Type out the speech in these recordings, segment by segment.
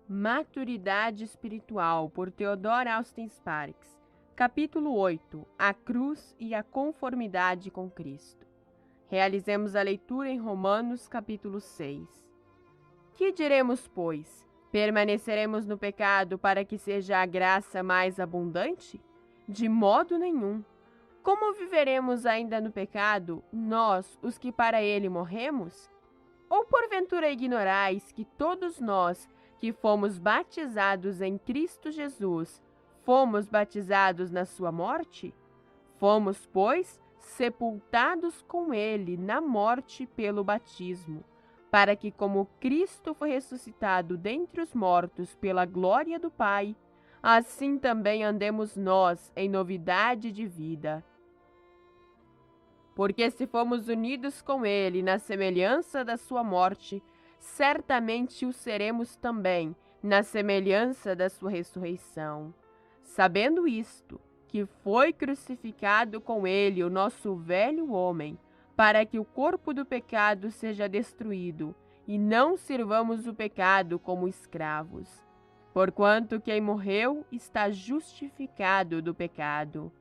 Maturidade Espiritual, por Theodor Austin Sparks. Capítulo 8. A Cruz e a Conformidade com Cristo. Realizemos a leitura em Romanos, capítulo 6. Que diremos, pois? Permaneceremos no pecado para que seja a graça mais abundante? De modo nenhum. Como viveremos ainda no pecado, nós, os que para ele morremos? Ou porventura ignorais que todos nós, que fomos batizados em Cristo Jesus, fomos batizados na sua morte? Fomos, pois, sepultados com ele na morte pelo batismo, para que, como Cristo foi ressuscitado dentre os mortos pela glória do Pai, assim também andemos nós em novidade de vida. Porque se fomos unidos com ele na semelhança da sua morte, certamente o seremos também na semelhança da sua ressurreição. Sabendo isto, que foi crucificado com ele o nosso velho homem, para que o corpo do pecado seja destruído, e não sirvamos o pecado como escravos. Porquanto quem morreu está justificado do pecado.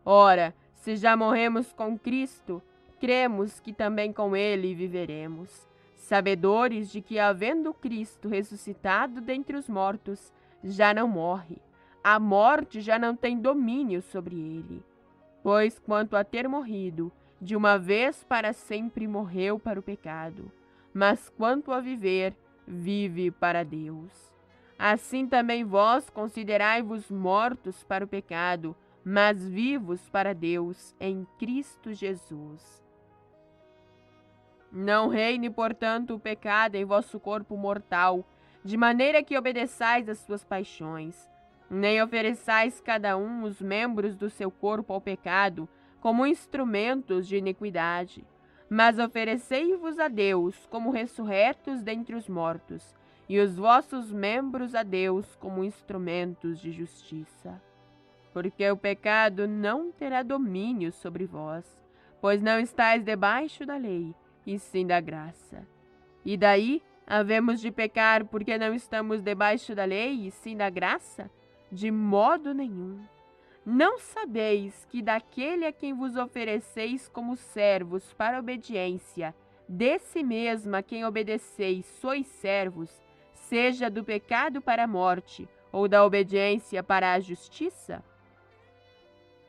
Ora, se já morremos com Cristo, cremos que também com ele viveremos, sabedores de que, havendo Cristo ressuscitado dentre os mortos, já não morre, a morte já não tem domínio sobre ele. Pois, quanto a ter morrido, de uma vez para sempre morreu para o pecado, mas quanto a viver, vive para Deus. Assim também vós considerai-vos mortos para o pecado, mas vivos para Deus em Cristo Jesus. Não reine, portanto, o pecado em vosso corpo mortal, de maneira que obedeçais às suas paixões. Nem ofereçais cada um os membros do seu corpo ao pecado como instrumentos de iniquidade, mas oferecei-vos a Deus como ressurretos dentre os mortos, e os vossos membros a Deus como instrumentos de justiça. Porque o pecado não terá domínio sobre vós, pois não estáis debaixo da lei, e sim da graça. E daí, havemos de pecar porque não estamos debaixo da lei, e sim da graça? De modo nenhum. Não sabeis que daquele a quem vos ofereceis como servos para a obediência, desse mesmo a quem obedeceis sois servos, seja do pecado para a morte, ou da obediência para a justiça?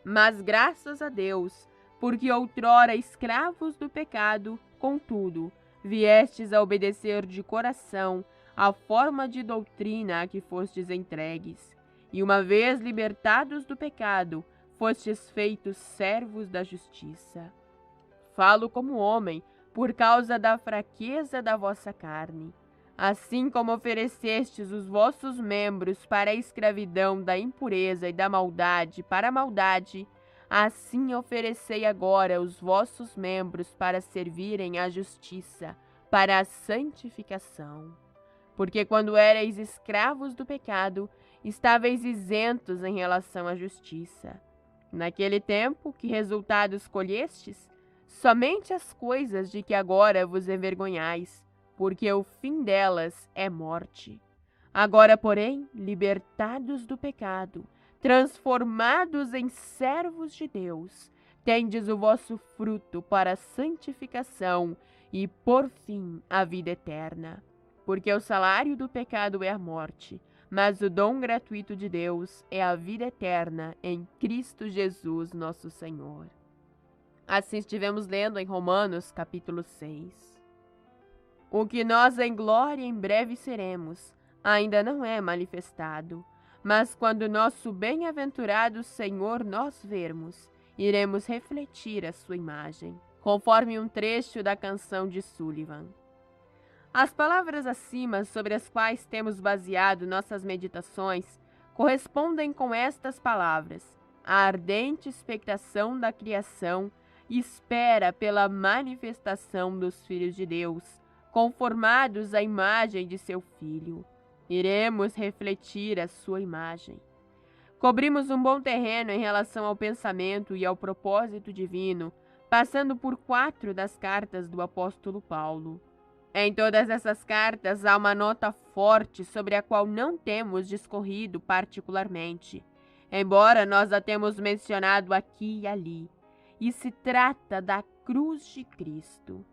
Mas graças a Deus, porque outrora escravos do pecado, contudo, viestes a obedecer de coração à forma de doutrina a que fostes entregues, e uma vez libertados do pecado, fostes feitos servos da justiça. Falo como homem, por causa da fraqueza da vossa carne. Assim como oferecestes os vossos membros para a escravidão da impureza e da maldade para a maldade, assim oferecei agora os vossos membros para servirem à justiça, para a santificação. Porque quando éreis escravos do pecado, estáveis isentos em relação à justiça. Naquele tempo, que resultados colhestes? Somente as coisas de que agora vos envergonhais, porque o fim delas é morte. Agora, porém, libertados do pecado, transformados em servos de Deus, tendes o vosso fruto para a santificação e, por fim, a vida eterna. Porque o salário do pecado é a morte, mas o dom gratuito de Deus é a vida eterna em Cristo Jesus, nosso Senhor. Assim estivemos lendo em Romanos, capítulo 6. O que nós em glória em breve seremos, ainda não é manifestado, mas quando nosso bem-aventurado Senhor nós vermos, iremos refletir a sua imagem, conforme um trecho da canção de Sullivan. As palavras acima, sobre as quais temos baseado nossas meditações, correspondem com estas palavras: a ardente expectação da criação espera pela manifestação dos filhos de Deus, conformados à imagem de seu Filho. Iremos refletir a sua imagem. Cobrimos um bom terreno em relação ao pensamento e ao propósito divino, passando por 4 das cartas do apóstolo Paulo. Em todas essas cartas há uma nota forte sobre a qual não temos discorrido particularmente, embora nós a temos mencionado aqui e ali, e se trata da cruz de Cristo.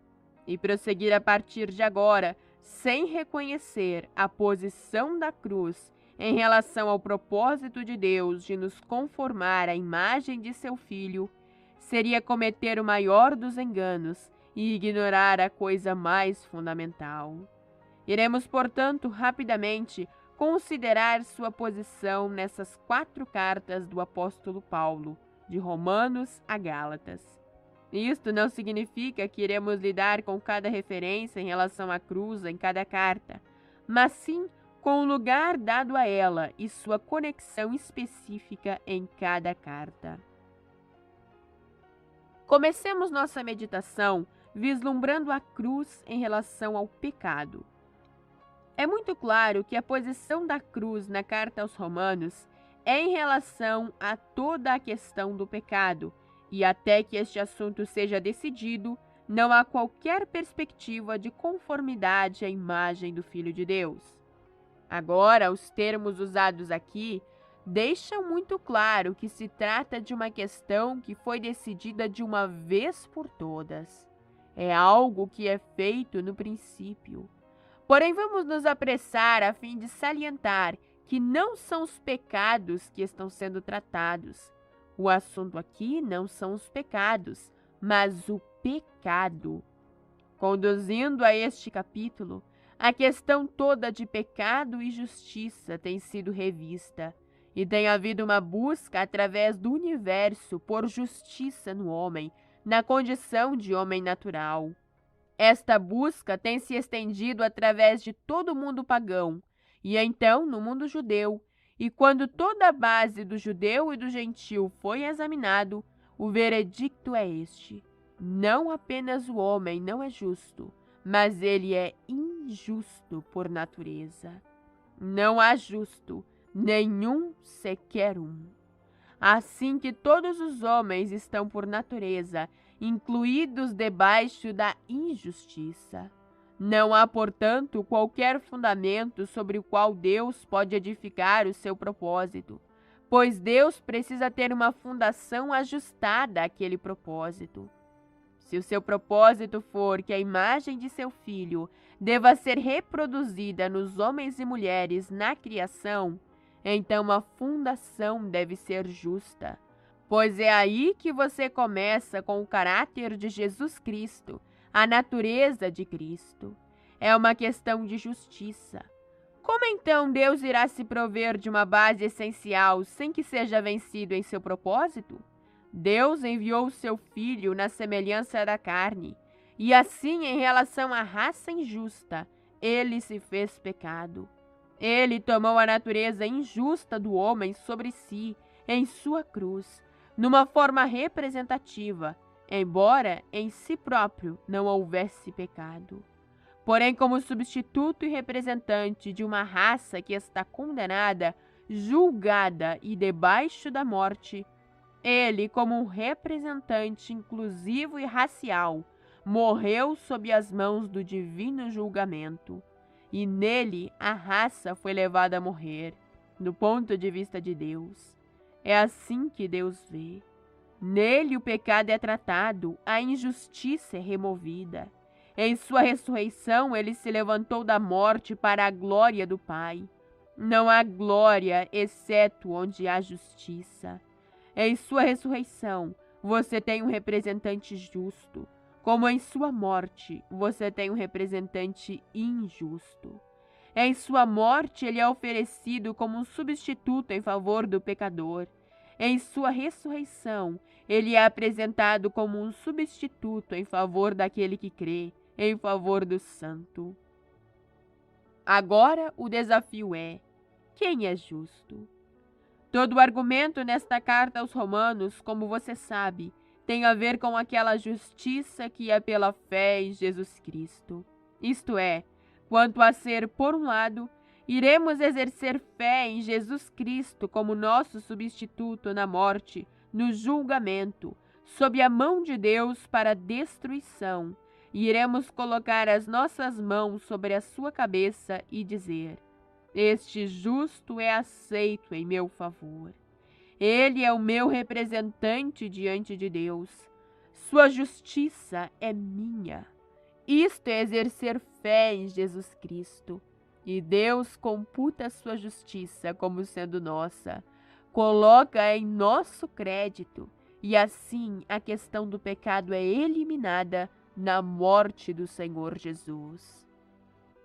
E prosseguir a partir de agora, sem reconhecer a posição da cruz em relação ao propósito de Deus de nos conformar à imagem de seu Filho, seria cometer o maior dos enganos e ignorar a coisa mais fundamental. Iremos, portanto, rapidamente considerar sua posição nessas 4 cartas do apóstolo Paulo, de Romanos a Gálatas. Isto não significa que iremos lidar com cada referência em relação à cruz em cada carta, mas sim com o lugar dado a ela e sua conexão específica em cada carta. Comecemos nossa meditação vislumbrando a cruz em relação ao pecado. É muito claro que a posição da cruz na carta aos Romanos é em relação a toda a questão do pecado, e até que este assunto seja decidido, não há qualquer perspectiva de conformidade à imagem do Filho de Deus. Agora, os termos usados aqui deixam muito claro que se trata de uma questão que foi decidida de uma vez por todas. É algo que é feito no princípio. Porém, vamos nos apressar a fim de salientar que não são os pecados que estão sendo tratados. O assunto aqui não são os pecados, mas o pecado. Conduzindo a este capítulo, a questão toda de pecado e justiça tem sido revista, e tem havido uma busca através do universo por justiça no homem, na condição de homem natural. Esta busca tem se estendido através de todo o mundo pagão, e então no mundo judeu, e quando toda a base do judeu e do gentil foi examinado, o veredicto é este: não apenas o homem não é justo, mas ele é injusto por natureza. Não há justo, nenhum sequer um. Assim que todos os homens estão por natureza incluídos debaixo da injustiça. Não há, portanto, qualquer fundamento sobre o qual Deus pode edificar o seu propósito, pois Deus precisa ter uma fundação ajustada àquele propósito. Se o seu propósito for que a imagem de seu Filho deva ser reproduzida nos homens e mulheres na criação, então a fundação deve ser justa, pois é aí que você começa com o caráter de Jesus Cristo, a natureza de Cristo. É uma questão de justiça. Como então Deus irá se prover de uma base essencial sem que seja vencido em seu propósito? Deus enviou o seu Filho na semelhança da carne, e assim, em relação à raça injusta, ele se fez pecado. Ele tomou a natureza injusta do homem sobre si, em sua cruz, numa forma representativa, embora em si próprio não houvesse pecado. Porém, como substituto e representante de uma raça que está condenada, julgada e debaixo da morte, ele, como um representante inclusivo e racial, morreu sob as mãos do divino julgamento. E nele a raça foi levada a morrer, do ponto de vista de Deus. É assim que Deus vê. Nele o pecado é tratado, a injustiça é removida. Em sua ressurreição ele se levantou da morte para a glória do Pai. Não há glória exceto onde há justiça. Em sua ressurreição você tem um representante justo, como em sua morte você tem um representante injusto. Em sua morte ele é oferecido como um substituto em favor do pecador. Em sua ressurreição ele é apresentado como um substituto em favor daquele que crê, em favor do santo. Agora o desafio é: quem é justo? Todo o argumento nesta carta aos Romanos, como você sabe, tem a ver com aquela justiça que é pela fé em Jesus Cristo. Isto é, quanto a ser, por um lado, iremos exercer fé em Jesus Cristo como nosso substituto na morte, no julgamento, sob a mão de Deus para a destruição, e iremos colocar as nossas mãos sobre a sua cabeça e dizer: este justo é aceito em meu favor. Ele é o meu representante diante de Deus. Sua justiça é minha. Isto é exercer fé em Jesus Cristo. E Deus computa a sua justiça como sendo nossa. Coloca em nosso crédito. E assim a questão do pecado é eliminada na morte do Senhor Jesus.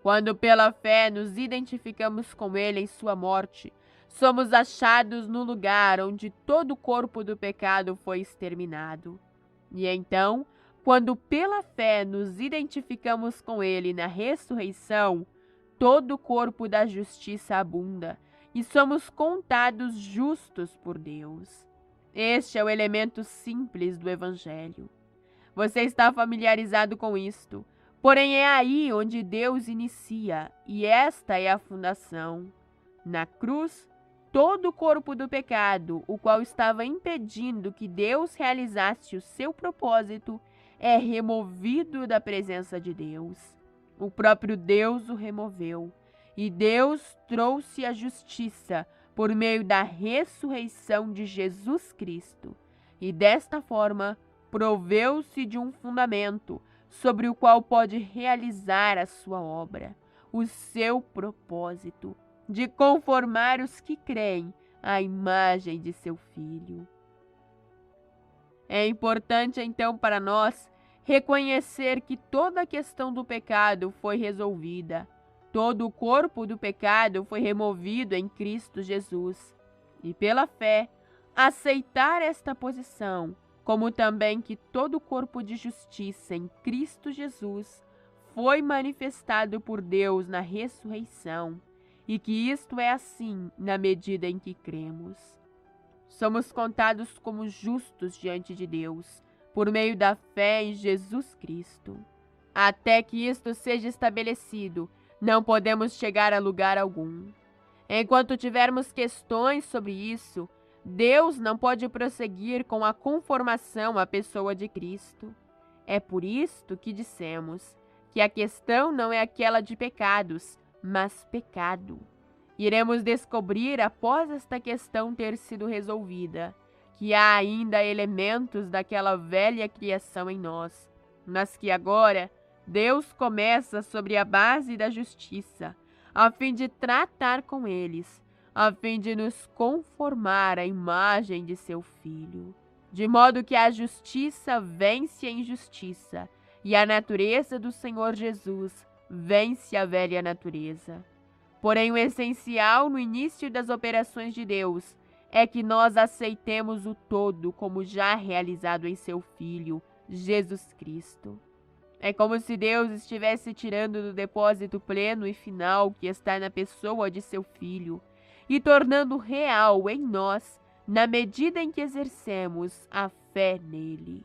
Quando pela fé nos identificamos com Ele em sua morte, somos achados no lugar onde todo o corpo do pecado foi exterminado. E então, quando pela fé nos identificamos com Ele na ressurreição, todo o corpo da justiça abunda e somos contados justos por Deus. Este é o elemento simples do Evangelho. Você está familiarizado com isto, porém é aí onde Deus inicia, e esta é a fundação. Na cruz, todo o corpo do pecado, o qual estava impedindo que Deus realizasse o seu propósito, é removido da presença de Deus. O próprio Deus o removeu, e Deus trouxe a justiça por meio da ressurreição de Jesus Cristo, e desta forma proveu-se de um fundamento sobre o qual pode realizar a sua obra, o seu propósito, de conformar os que creem à imagem de seu Filho. É importante, então, para nós reconhecer que toda a questão do pecado foi resolvida. Todo o corpo do pecado foi removido em Cristo Jesus. E pela fé, aceitar esta posição, como também que todo o corpo de justiça em Cristo Jesus foi manifestado por Deus na ressurreição, e que isto é assim na medida em que cremos. Somos contados como justos diante de Deus, por meio da fé em Jesus Cristo. Até que isto seja estabelecido, não podemos chegar a lugar algum. Enquanto tivermos questões sobre isso, Deus não pode prosseguir com a conformação à pessoa de Cristo. É por isto que dissemos que a questão não é aquela de pecados, mas pecado. Iremos descobrir, após esta questão ter sido resolvida, que há ainda elementos daquela velha criação em nós, mas que agora Deus começa sobre a base da justiça, a fim de tratar com eles, a fim de nos conformar à imagem de seu Filho, de modo que a justiça vence a injustiça e a natureza do Senhor Jesus vence a velha natureza. Porém, o essencial no início das operações de Deus é que nós aceitemos o todo como já realizado em seu Filho, Jesus Cristo. É como se Deus estivesse tirando do depósito pleno e final que está na pessoa de seu Filho e tornando real em nós na medida em que exercemos a fé nele.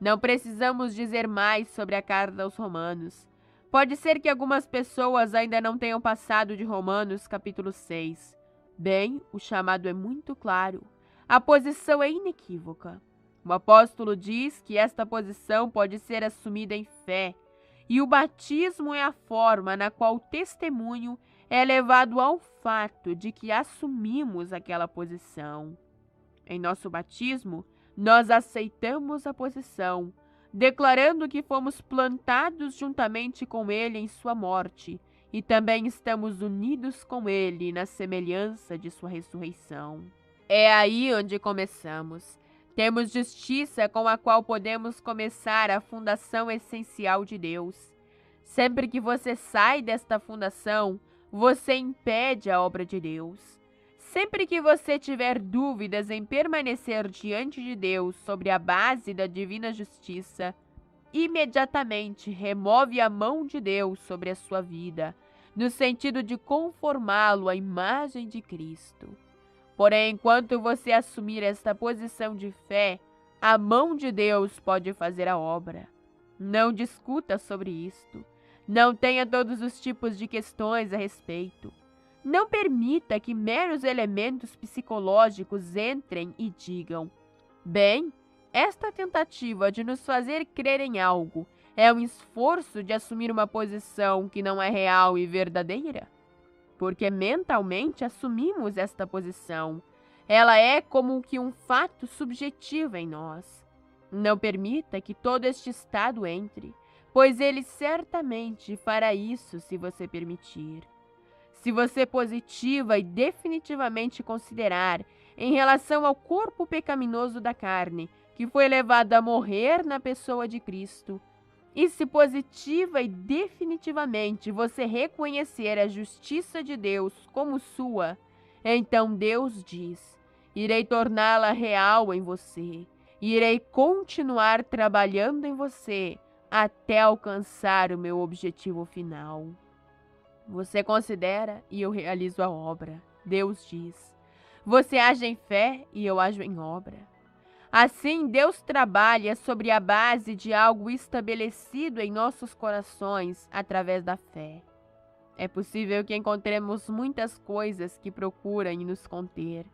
Não precisamos dizer mais sobre a carta aos Romanos. Pode ser que algumas pessoas ainda não tenham passado de Romanos capítulo 6. Bem, o chamado é muito claro. A posição é inequívoca. O apóstolo diz que esta posição pode ser assumida em fé, e o batismo é a forma na qual o testemunho é levado ao fato de que assumimos aquela posição. Em nosso batismo, nós aceitamos a posição, declarando que fomos plantados juntamente com ele em sua morte, e também estamos unidos com ele na semelhança de sua ressurreição. É aí onde começamos. Temos justiça com a qual podemos começar a fundação essencial de Deus. Sempre que você sai desta fundação, você impede a obra de Deus. Sempre que você tiver dúvidas em permanecer diante de Deus sobre a base da divina justiça, imediatamente remove a mão de Deus sobre a sua vida, no sentido de conformá-lo à imagem de Cristo. Porém, enquanto você assumir esta posição de fé, a mão de Deus pode fazer a obra. Não discuta sobre isto. Não tenha todos os tipos de questões a respeito. Não permita que meros elementos psicológicos entrem e digam: bem, Esta tentativa de nos fazer crer em algo é um esforço de assumir uma posição que não é real e verdadeira? Porque mentalmente assumimos esta posição. Ela é como que um fato subjetivo em nós. Não permita que todo este estado entre, pois ele certamente fará isso se você permitir. Se você positiva e definitivamente considerar em relação ao corpo pecaminoso da carne, que foi levado a morrer na pessoa de Cristo, e se positiva e definitivamente você reconhecer a justiça de Deus como sua, então Deus diz: irei torná-la real em você, e irei continuar trabalhando em você até alcançar o meu objetivo final. Você considera e eu realizo a obra. Deus diz. Você age em fé e eu ajo em obra. Assim, Deus trabalha sobre a base de algo estabelecido em nossos corações através da fé. É possível que encontremos muitas coisas que procuram nos conter,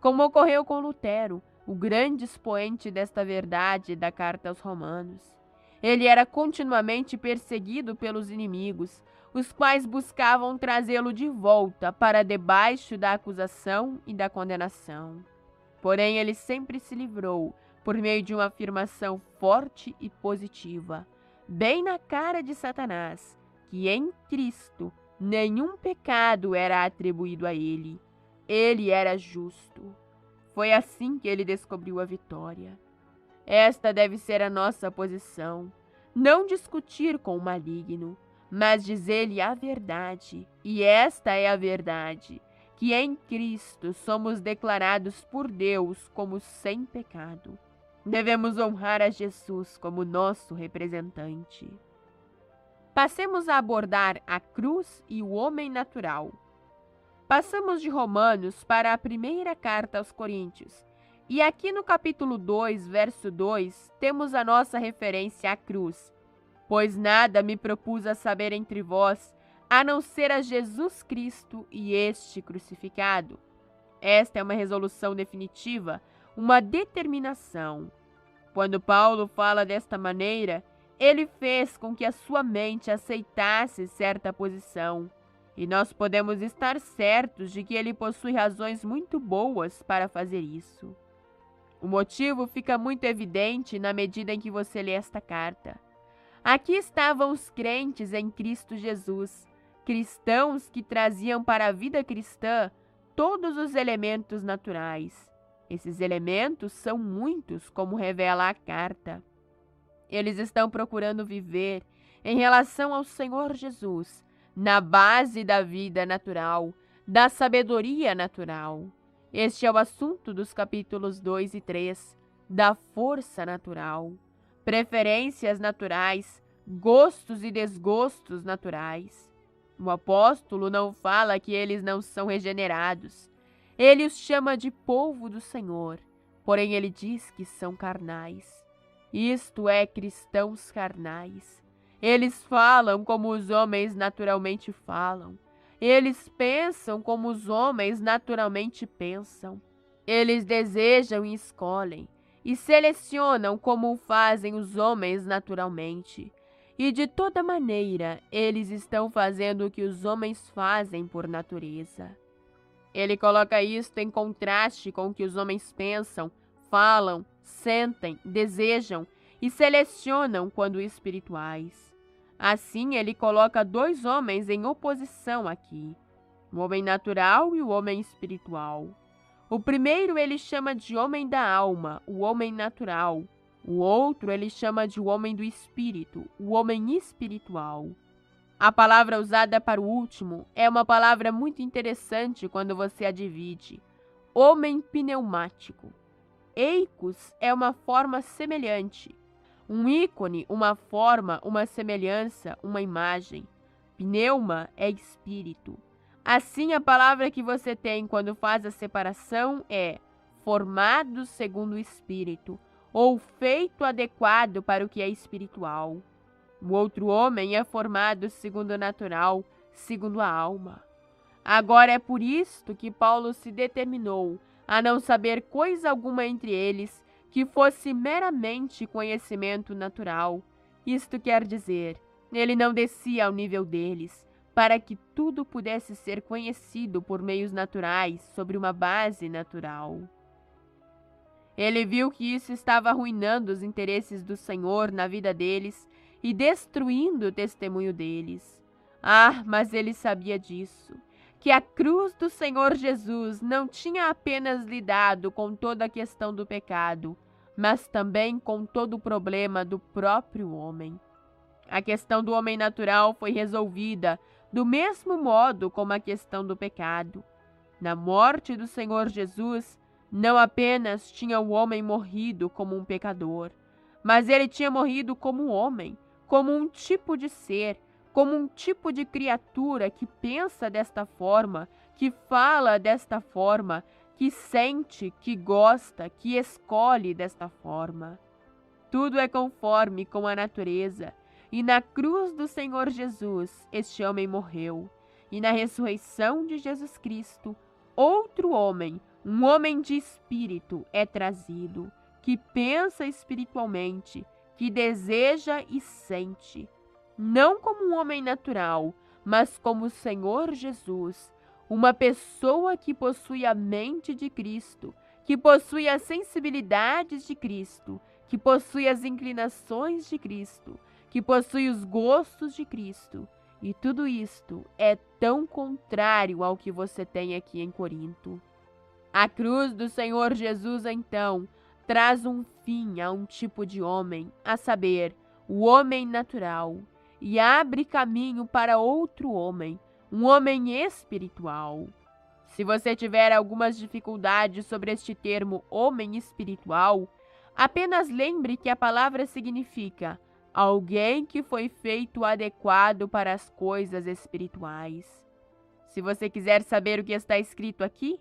como ocorreu com Lutero, o grande expoente desta verdade da carta aos Romanos. Ele era continuamente perseguido pelos inimigos, os quais buscavam trazê-lo de volta para debaixo da acusação e da condenação. Porém, ele sempre se livrou por meio de uma afirmação forte e positiva, bem na cara de Satanás, que em Cristo nenhum pecado era atribuído a ele. Ele era justo. Foi assim que ele descobriu a vitória. Esta deve ser a nossa posição. Não discutir com o maligno, mas dizer-lhe a verdade. E esta é a verdade, que em Cristo somos declarados por Deus como sem pecado. Devemos honrar a Jesus como nosso representante. Passemos a abordar a cruz e o homem natural. Passamos de Romanos para a primeira carta aos Coríntios. E aqui no capítulo 2, verso 2, temos a nossa referência à cruz. Pois nada me propus a saber entre vós, a não ser a Jesus Cristo e este crucificado. Esta é uma resolução definitiva, uma determinação. Quando Paulo fala desta maneira, ele fez com que a sua mente aceitasse certa posição. E nós podemos estar certos de que ele possui razões muito boas para fazer isso. O motivo fica muito evidente na medida em que você lê esta carta. Aqui estavam os crentes em Cristo Jesus, cristãos que traziam para a vida cristã todos os elementos naturais. Esses elementos são muitos, como revela a carta. Eles estão procurando viver em relação ao Senhor Jesus, na base da vida natural, da sabedoria natural. Este é o assunto dos capítulos 2 e 3, da força natural, preferências naturais, gostos e desgostos naturais. O apóstolo não fala que eles não são regenerados. Ele os chama de povo do Senhor, porém ele diz que são carnais. Isto é, cristãos carnais. Eles falam como os homens naturalmente falam. Eles pensam como os homens naturalmente pensam. Eles desejam e escolhem, e selecionam como o fazem os homens naturalmente. E de toda maneira, eles estão fazendo o que os homens fazem por natureza. Ele coloca isto em contraste com o que os homens pensam, falam, sentem, desejam e selecionam quando espirituais. Assim, ele coloca dois homens em oposição aqui, o homem natural e o homem espiritual. O primeiro ele chama de homem da alma, o homem natural. O outro ele chama de homem do espírito, o homem espiritual. A palavra usada para o último é uma palavra muito interessante quando você a divide. Homem pneumático. Eikos é uma forma semelhante. Um ícone, uma forma, uma semelhança, uma imagem. Pneuma é espírito. Assim, a palavra que você tem quando faz a separação é formado segundo o espírito, ou feito adequado para o que é espiritual. O outro homem é formado segundo o natural, segundo a alma. Agora é por isto que Paulo se determinou a não saber coisa alguma entre eles, que fosse meramente conhecimento natural. Isto quer dizer, ele não descia ao nível deles, para que tudo pudesse ser conhecido por meios naturais, sobre uma base natural. Ele viu que isso estava arruinando os interesses do Senhor na vida deles e destruindo o testemunho deles. Mas ele sabia disso, que a cruz do Senhor Jesus não tinha apenas lidado com toda a questão do pecado, mas também com todo o problema do próprio homem. A questão do homem natural foi resolvida do mesmo modo como a questão do pecado. Na morte do Senhor Jesus, não apenas tinha o homem morrido como um pecador, mas ele tinha morrido como homem, como um tipo de ser, como um tipo de criatura que pensa desta forma, que fala desta forma, que sente, que gosta, que escolhe desta forma. Tudo é conforme com a natureza, e na cruz do Senhor Jesus este homem morreu, e na ressurreição de Jesus Cristo, outro homem, um homem de espírito, é trazido, que pensa espiritualmente, que deseja e sente, não como um homem natural, mas como o Senhor Jesus, uma pessoa que possui a mente de Cristo, que possui as sensibilidades de Cristo, que possui as inclinações de Cristo, que possui os gostos de Cristo. E tudo isto é tão contrário ao que você tem aqui em Corinto. A cruz do Senhor Jesus, então, traz um fim a um tipo de homem, a saber, o homem natural, e abre caminho para outro homem, um homem espiritual. Se você tiver algumas dificuldades sobre este termo homem espiritual, apenas lembre que a palavra significa alguém que foi feito adequado para as coisas espirituais. Se você quiser saber o que está escrito aqui,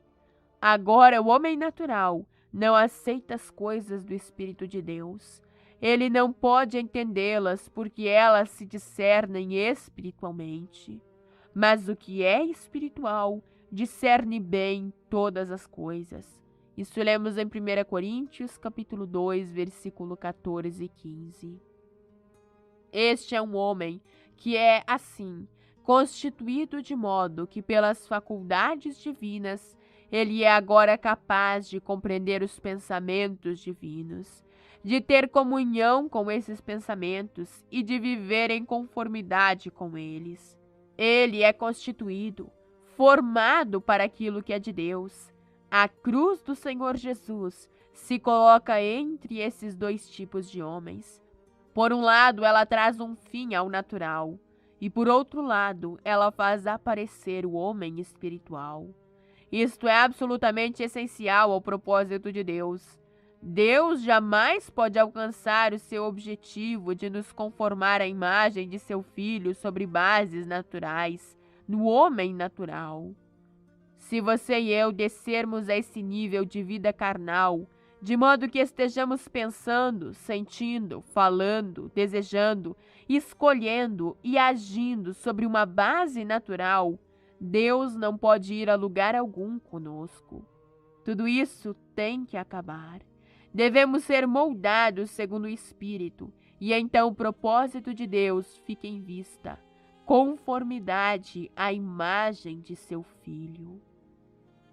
agora o homem natural não aceita as coisas do Espírito de Deus. Ele não pode entendê-las porque elas se discernem espiritualmente. Mas o que é espiritual discerne bem todas as coisas. Isso lemos em 1 Coríntios, capítulo 2, versículo 14 e 15. Este é um homem que é, assim, constituído de modo que, pelas faculdades divinas, ele é agora capaz de compreender os pensamentos divinos, de ter comunhão com esses pensamentos e de viver em conformidade com eles. Ele é constituído, formado para aquilo que é de Deus. A cruz do Senhor Jesus se coloca entre esses dois tipos de homens. Por um lado, ela traz um fim ao natural, e por outro lado, ela faz aparecer o homem espiritual. Isto é absolutamente essencial ao propósito de Deus. Deus jamais pode alcançar o seu objetivo de nos conformar à imagem de seu Filho sobre bases naturais, no homem natural. Se você e eu descermos a esse nível de vida carnal, de modo que estejamos pensando, sentindo, falando, desejando, escolhendo e agindo sobre uma base natural, Deus não pode ir a lugar algum conosco. Tudo isso tem que acabar. Devemos ser moldados segundo o Espírito, e então o propósito de Deus fica em vista, conformidade à imagem de seu Filho.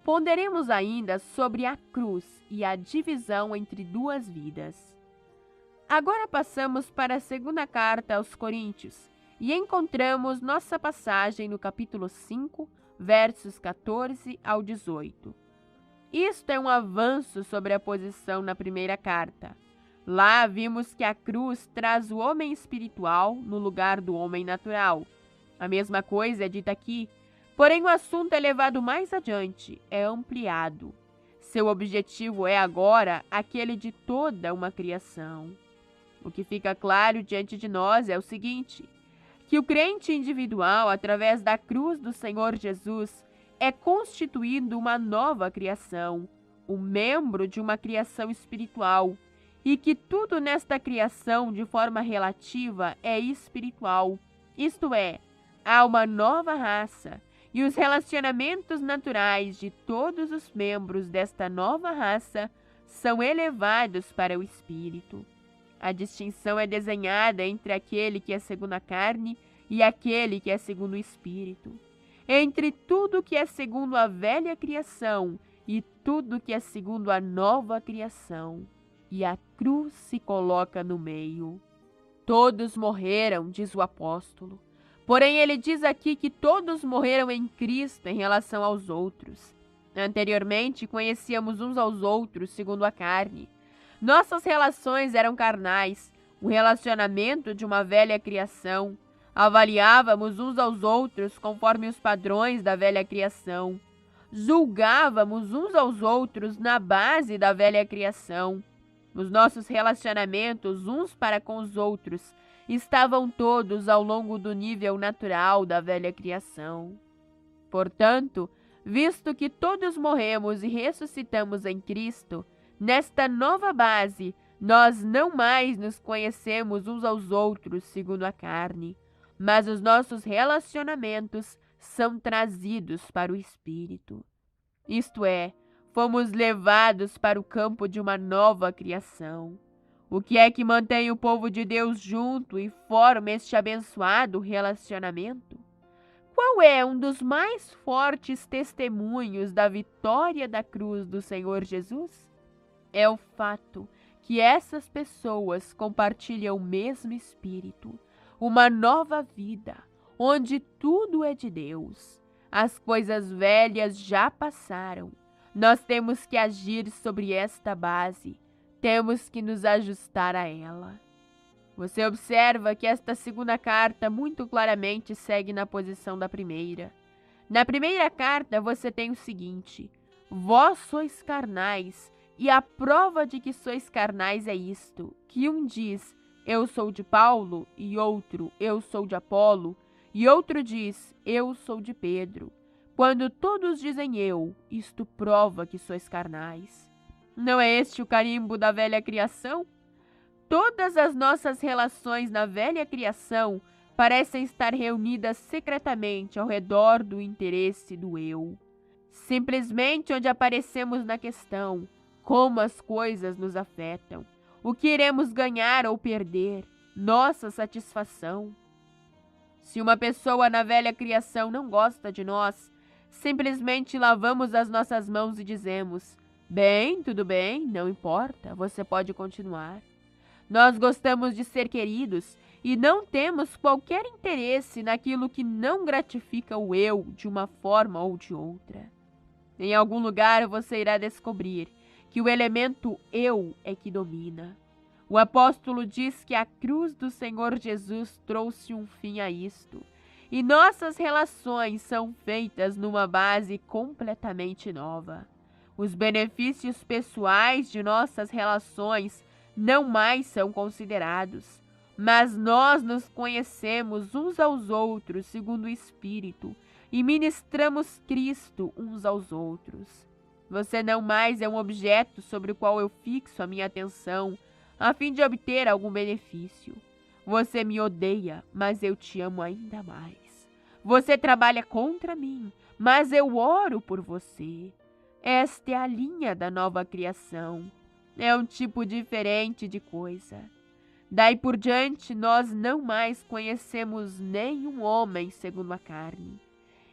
Ponderemos ainda sobre a cruz e a divisão entre duas vidas. Agora passamos para a segunda carta aos Coríntios e encontramos nossa passagem no capítulo 5, versos 14 ao 18. Isto é um avanço sobre a posição na primeira carta. Lá vimos que a cruz traz o homem espiritual no lugar do homem natural. A mesma coisa é dita aqui, porém o assunto é levado mais adiante, é ampliado. Seu objetivo é agora aquele de toda uma criação. O que fica claro diante de nós é o seguinte, que o crente individual, através da cruz do Senhor Jesus, é constituindo uma nova criação, um membro de uma criação espiritual, e que tudo nesta criação, de forma relativa, é espiritual. Isto é, há uma nova raça, e os relacionamentos naturais de todos os membros desta nova raça são elevados para o espírito. A distinção é desenhada entre aquele que é segundo a carne e aquele que é segundo o espírito, entre tudo que é segundo a velha criação e tudo que é segundo a nova criação. E a cruz se coloca no meio. Todos morreram, diz o apóstolo. Porém, ele diz aqui que todos morreram em Cristo em relação aos outros. Anteriormente, conhecíamos uns aos outros segundo a carne. Nossas relações eram carnais, o relacionamento de uma velha criação. Avaliávamos uns aos outros conforme os padrões da velha criação. Julgávamos uns aos outros na base da velha criação. Os nossos relacionamentos uns para com os outros estavam todos ao longo do nível natural da velha criação. Portanto, visto que todos morremos e ressuscitamos em Cristo, nesta nova base, nós não mais nos conhecemos uns aos outros segundo a carne, mas os nossos relacionamentos são trazidos para o Espírito. Isto é, fomos levados para o campo de uma nova criação. O que é que mantém o povo de Deus junto e forma este abençoado relacionamento? Qual é um dos mais fortes testemunhos da vitória da cruz do Senhor Jesus? É o fato que essas pessoas compartilham o mesmo Espírito, uma nova vida, onde tudo é de Deus. As coisas velhas já passaram. Nós temos que agir sobre esta base. Temos que nos ajustar a ela. Você observa que esta segunda carta muito claramente segue na posição da primeira. Na primeira carta você tem o seguinte: vós sois carnais, e a prova de que sois carnais é isto, que um diz, eu sou de Paulo, e outro, eu sou de Apolo, e outro diz, eu sou de Pedro. Quando todos dizem eu, isto prova que sois carnais. Não é este o carimbo da velha criação? Todas as nossas relações na velha criação parecem estar reunidas secretamente ao redor do interesse do eu. Simplesmente onde aparecemos na questão, como as coisas nos afetam, o que iremos ganhar ou perder, nossa satisfação. Se uma pessoa na velha criação não gosta de nós, simplesmente lavamos as nossas mãos e dizemos, bem, tudo bem, não importa, você pode continuar. Nós gostamos de ser queridos e não temos qualquer interesse naquilo que não gratifica o eu de uma forma ou de outra. Em algum lugar você irá descobrir que o elemento eu é que domina. O apóstolo diz que a cruz do Senhor Jesus trouxe um fim a isto, e nossas relações são feitas numa base completamente nova. Os benefícios pessoais de nossas relações não mais são considerados, mas nós nos conhecemos uns aos outros segundo o Espírito e ministramos Cristo uns aos outros. Você não mais é um objeto sobre o qual eu fixo a minha atenção a fim de obter algum benefício. Você me odeia, mas eu te amo ainda mais. Você trabalha contra mim, mas eu oro por você. Esta é a linha da nova criação. É um tipo diferente de coisa. Daí por diante, nós não mais conhecemos nenhum homem segundo a carne.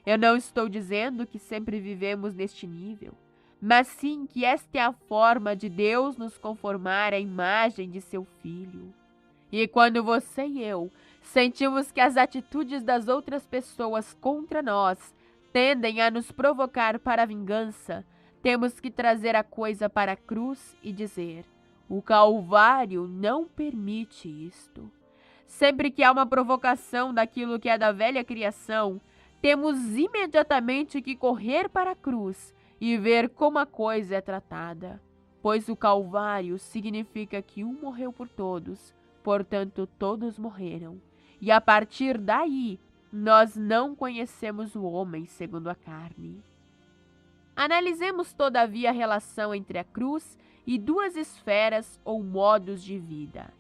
Eu não estou dizendo que sempre vivemos neste nível, mas sim que esta é a forma de Deus nos conformar à imagem de seu Filho. E quando você e eu sentimos que as atitudes das outras pessoas contra nós tendem a nos provocar para a vingança, temos que trazer a coisa para a cruz e dizer, o Calvário não permite isto. Sempre que há uma provocação daquilo que é da velha criação, temos imediatamente que correr para a cruz e ver como a coisa é tratada. Pois o Calvário significa que um morreu por todos, portanto todos morreram. E a partir daí, nós não conhecemos o homem segundo a carne. Analisemos, todavia, a relação entre a cruz e duas esferas ou modos de vida.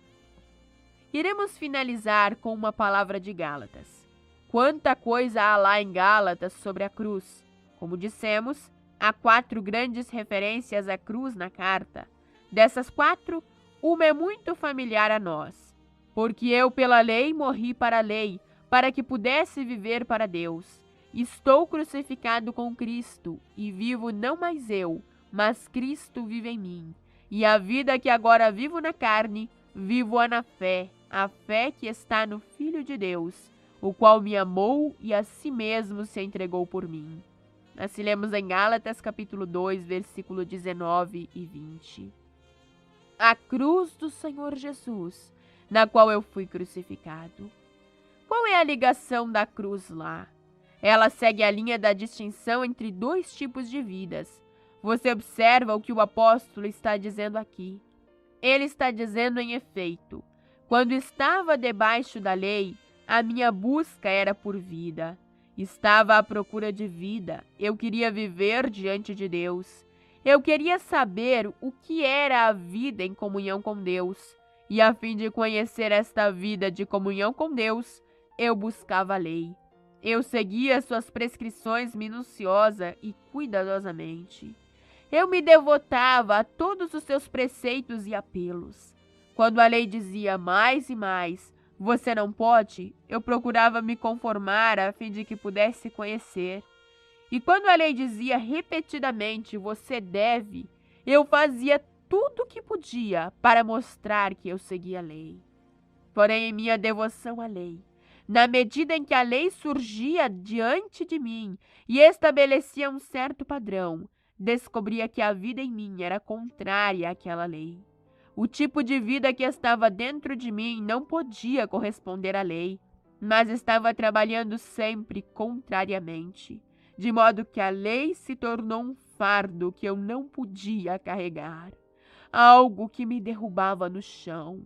Iremos finalizar com uma palavra de Gálatas. Quanta coisa há lá em Gálatas sobre a cruz! Como dissemos, há 4 grandes referências à cruz na carta. Dessas 4, uma é muito familiar a nós. Porque eu pela lei morri para a lei, para que pudesse viver para Deus. Estou crucificado com Cristo, e vivo não mais eu, mas Cristo vive em mim. E a vida que agora vivo na carne, vivo-a na fé, a fé que está no Filho de Deus, o qual me amou e a si mesmo se entregou por mim. Assim lemos em Gálatas capítulo 2, versículo 19 e 20. A cruz do Senhor Jesus, na qual eu fui crucificado. Qual é a ligação da cruz lá? Ela segue a linha da distinção entre 2 tipos de vidas. Você observa o que o apóstolo está dizendo aqui. Ele está dizendo em efeito: quando estava debaixo da lei, a minha busca era por vida. Estava à procura de vida. Eu queria viver diante de Deus. Eu queria saber o que era a vida em comunhão com Deus. E a fim de conhecer esta vida de comunhão com Deus, eu buscava a lei. Eu seguia suas prescrições minuciosa e cuidadosamente. Eu me devotava a todos os seus preceitos e apelos. Quando a lei dizia mais e mais, você não pode, eu procurava me conformar a fim de que pudesse conhecer. E quando a lei dizia repetidamente, você deve, eu fazia tudo o que podia para mostrar que eu seguia a lei. Porém, em minha devoção à lei, na medida em que a lei surgia diante de mim e estabelecia um certo padrão, descobria que a vida em mim era contrária àquela lei. O tipo de vida que estava dentro de mim não podia corresponder à lei, mas estava trabalhando sempre contrariamente, de modo que a lei se tornou um fardo que eu não podia carregar, algo que me derrubava no chão.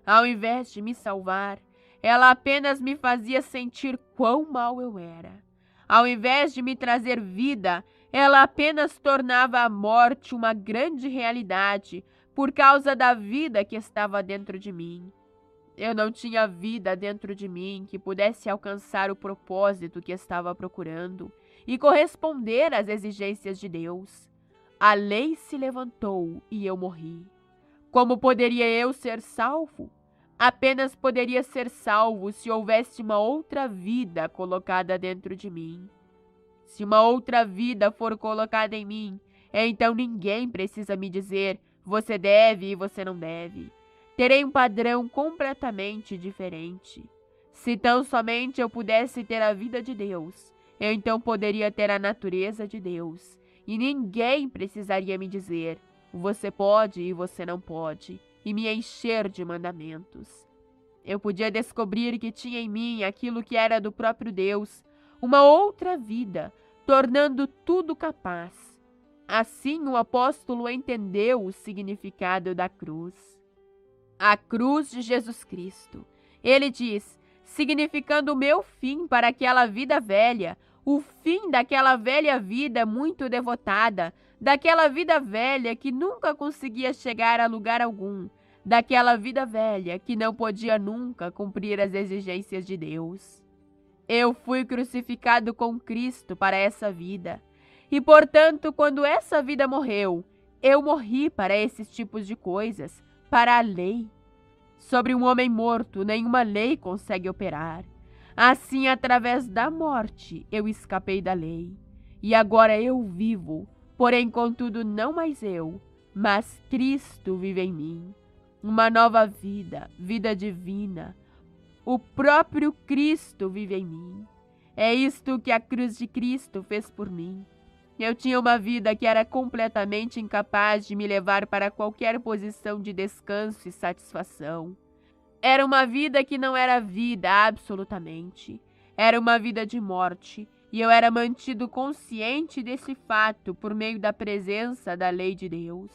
Ao invés de me salvar, ela apenas me fazia sentir quão mal eu era. Ao invés de me trazer vida, ela apenas tornava a morte uma grande realidade por causa da vida que estava dentro de mim. Eu não tinha vida dentro de mim que pudesse alcançar o propósito que estava procurando e corresponder às exigências de Deus. A lei se levantou e eu morri. Como poderia eu ser salvo? Apenas poderia ser salvo se houvesse uma outra vida colocada dentro de mim. Se uma outra vida for colocada em mim, então ninguém precisa me dizer você deve e você não deve. Terei um padrão completamente diferente. Se tão somente eu pudesse ter a vida de Deus, eu então poderia ter a natureza de Deus. E ninguém precisaria me dizer você pode e você não pode, e me encher de mandamentos. Eu podia descobrir que tinha em mim aquilo que era do próprio Deus, uma outra vida, tornando tudo capaz. Assim o apóstolo entendeu o significado da cruz. A cruz de Jesus Cristo. Ele diz, significando o meu fim para aquela vida velha, o fim daquela velha vida muito devotada, daquela vida velha que nunca conseguia chegar a lugar algum, daquela vida velha que não podia nunca cumprir as exigências de Deus. Eu fui crucificado com Cristo para essa vida, e portanto, quando essa vida morreu, eu morri para esses tipos de coisas, para a lei. Sobre um homem morto, nenhuma lei consegue operar. Assim, através da morte, eu escapei da lei. E agora eu vivo, porém, contudo, não mais eu, mas Cristo vive em mim. Uma nova vida, vida divina. O próprio Cristo vive em mim. É isto que a cruz de Cristo fez por mim. Eu tinha uma vida que era completamente incapaz de me levar para qualquer posição de descanso e satisfação. Era uma vida que não era vida absolutamente. Era uma vida de morte, e eu era mantido consciente desse fato por meio da presença da lei de Deus.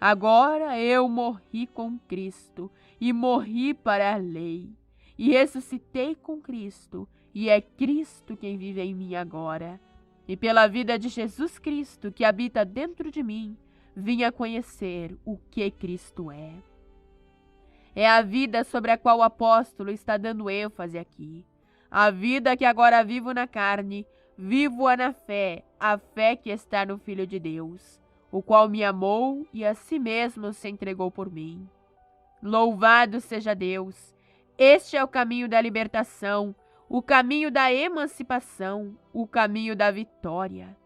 Agora eu morri com Cristo, e morri para a lei, e ressuscitei com Cristo, e é Cristo quem vive em mim agora. E pela vida de Jesus Cristo, que habita dentro de mim, vim a conhecer o que Cristo é. É a vida sobre a qual o apóstolo está dando ênfase aqui. A vida que agora vivo na carne, vivo-a na fé, a fé que está no Filho de Deus, o qual me amou e a si mesmo se entregou por mim. Louvado seja Deus! Este é o caminho da libertação, o caminho da emancipação, o caminho da vitória.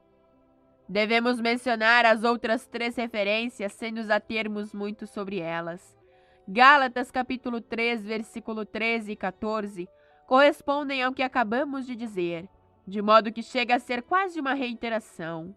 Devemos mencionar as outras 3 referências sem nos atermos muito sobre elas. Gálatas capítulo 3, versículo 13 e 14 correspondem ao que acabamos de dizer, de modo que chega a ser quase uma reiteração.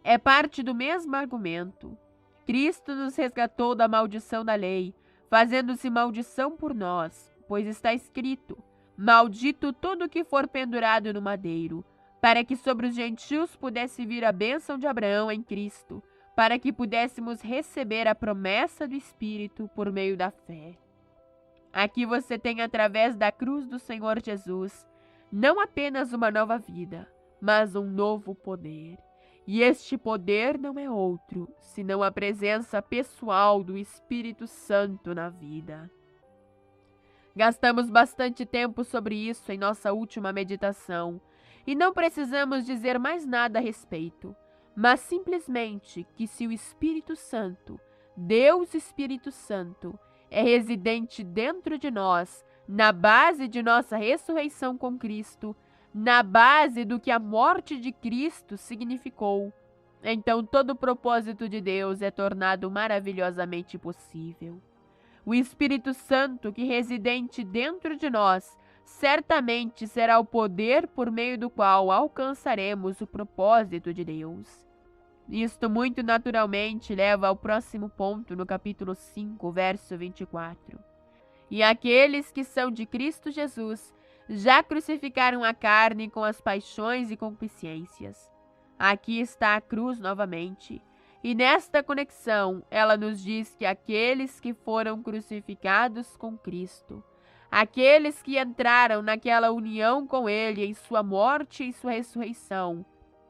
É parte do mesmo argumento. Cristo nos resgatou da maldição da lei, fazendo-se maldição por nós, pois está escrito: maldito todo que for pendurado no madeiro, para que sobre os gentios pudesse vir a bênção de Abraão em Cristo, para que pudéssemos receber a promessa do Espírito por meio da fé. Aqui você tem, através da cruz do Senhor Jesus, não apenas uma nova vida, mas um novo poder. E este poder não é outro, senão a presença pessoal do Espírito Santo na vida. Gastamos bastante tempo sobre isso em nossa última meditação, e não precisamos dizer mais nada a respeito, mas simplesmente que se o Espírito Santo, Deus Espírito Santo, é residente dentro de nós, na base de nossa ressurreição com Cristo, na base do que a morte de Cristo significou, então todo o propósito de Deus é tornado maravilhosamente possível. O Espírito Santo, que residente dentro de nós, certamente será o poder por meio do qual alcançaremos o propósito de Deus. Isto muito naturalmente leva ao próximo ponto no capítulo 5, verso 24. E aqueles que são de Cristo Jesus já crucificaram a carne com as paixões e concupiscências. Aqui está a cruz novamente, e nesta conexão ela nos diz que aqueles que foram crucificados com Cristo, aqueles que entraram naquela união com Ele em sua morte e sua ressurreição,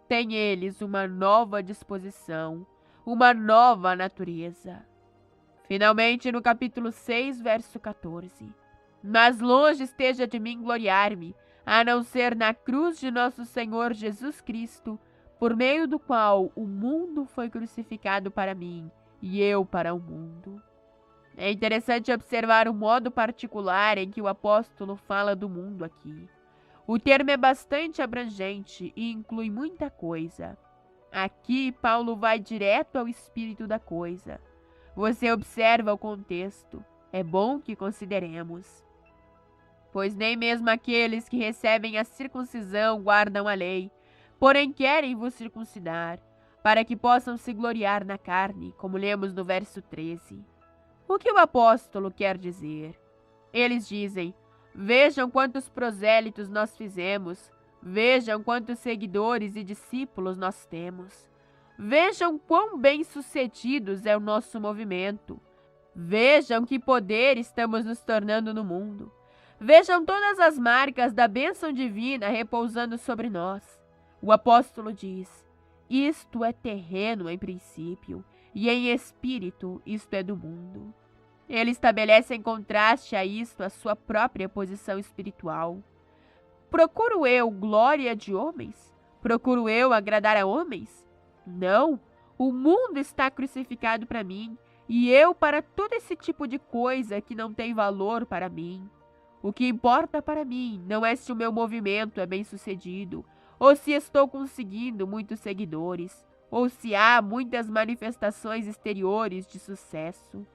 têm eles uma nova disposição, uma nova natureza. Finalmente, no capítulo 6, verso 14. Mas longe esteja de mim gloriar-me, a não ser na cruz de nosso Senhor Jesus Cristo, por meio do qual o mundo foi crucificado para mim e eu para o mundo. É interessante observar o modo particular em que o apóstolo fala do mundo aqui. O termo é bastante abrangente e inclui muita coisa. Aqui, Paulo vai direto ao espírito da coisa. Você observa o contexto. É bom que consideremos. Pois nem mesmo aqueles que recebem a circuncisão guardam a lei, porém querem vos circuncidar, para que possam se gloriar na carne, como lemos no verso 13. O que o apóstolo quer dizer? Eles dizem: vejam quantos prosélitos nós fizemos, vejam quantos seguidores e discípulos nós temos. Vejam quão bem-sucedidos é o nosso movimento. Vejam que poder estamos nos tornando no mundo. Vejam todas as marcas da bênção divina repousando sobre nós. O apóstolo diz: isto é terreno em princípio, e em espírito isto é do mundo. Ele estabelece em contraste a isto a sua própria posição espiritual. Procuro eu glória de homens? Procuro eu agradar a homens? Não, o mundo está crucificado para mim, e eu para todo esse tipo de coisa que não tem valor para mim. O que importa para mim não é se o meu movimento é bem-sucedido, ou se estou conseguindo muitos seguidores, ou se há muitas manifestações exteriores de sucesso.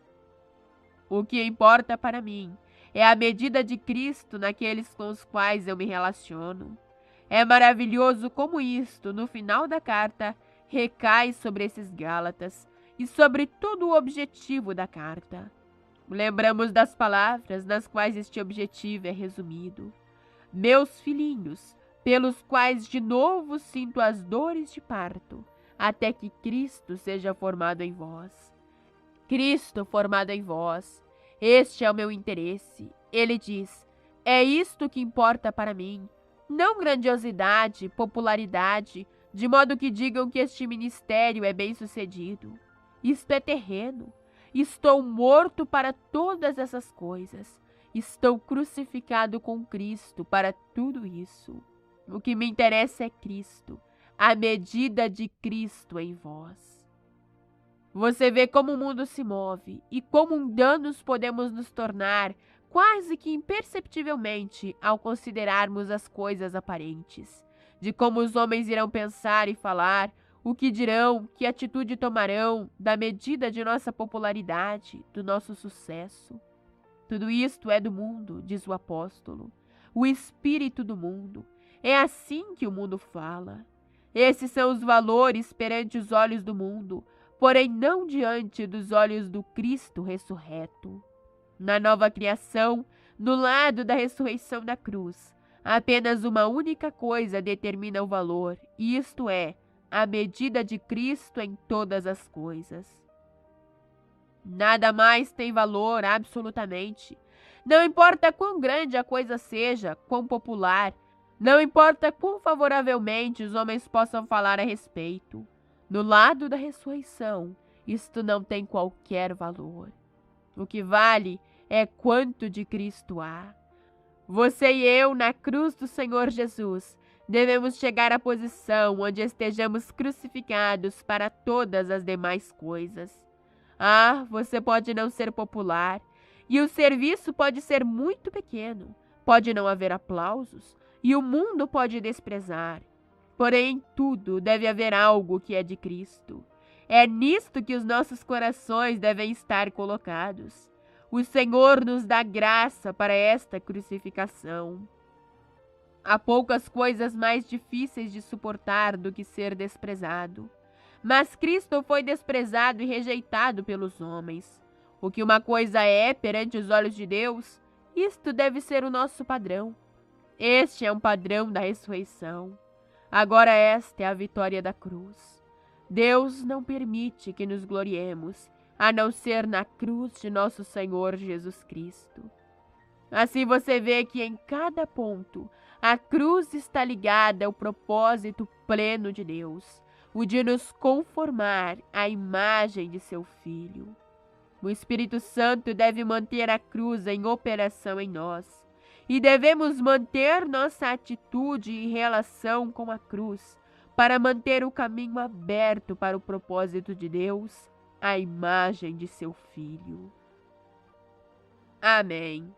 O que importa para mim é a medida de Cristo naqueles com os quais eu me relaciono. É maravilhoso como isto, no final da carta, recai sobre esses Gálatas e sobre todo o objetivo da carta. Lembramos das palavras nas quais este objetivo é resumido. Meus filhinhos, pelos quais de novo sinto as dores de parto, até que Cristo seja formado em vós. Cristo formado em vós, este é o meu interesse. Ele diz: é isto que importa para mim, não grandiosidade, popularidade, de modo que digam que este ministério é bem-sucedido. Isto é terreno. Estou morto para todas essas coisas. Estou crucificado com Cristo para tudo isso. O que me interessa é Cristo, a medida de Cristo em vós. Você vê como o mundo se move e como mundanos podemos nos tornar quase que imperceptivelmente ao considerarmos as coisas aparentes, de como os homens irão pensar e falar, o que dirão, que atitude tomarão, da medida de nossa popularidade, do nosso sucesso. Tudo isto é do mundo, diz o apóstolo, o espírito do mundo. É assim que o mundo fala. Esses são os valores perante os olhos do mundo, porém não diante dos olhos do Cristo ressurreto. Na nova criação, no lado da ressurreição da cruz, apenas uma única coisa determina o valor, isto é, a medida de Cristo em todas as coisas. Nada mais tem valor, absolutamente. Não importa quão grande a coisa seja, quão popular, não importa quão favoravelmente os homens possam falar a respeito. No lado da ressurreição, isto não tem qualquer valor. O que vale é quanto de Cristo há. Você e eu, na cruz do Senhor Jesus, devemos chegar à posição onde estejamos crucificados para todas as demais coisas. Ah, você pode não ser popular, e o serviço pode ser muito pequeno, pode não haver aplausos, e o mundo pode desprezar. Porém, em tudo deve haver algo que é de Cristo. É nisto que os nossos corações devem estar colocados. O Senhor nos dá graça para esta crucificação. Há poucas coisas mais difíceis de suportar do que ser desprezado. Mas Cristo foi desprezado e rejeitado pelos homens. O que uma coisa é perante os olhos de Deus, isto deve ser o nosso padrão. Este é um padrão da ressurreição. Agora esta é a vitória da cruz. Deus não permite que nos gloriemos, a não ser na cruz de nosso Senhor Jesus Cristo. Assim você vê que em cada ponto a cruz está ligada ao propósito pleno de Deus, o de nos conformar à imagem de seu Filho. O Espírito Santo deve manter a cruz em operação em nós, e devemos manter nossa atitude em relação com a cruz, para manter o caminho aberto para o propósito de Deus, a imagem de seu Filho. Amém.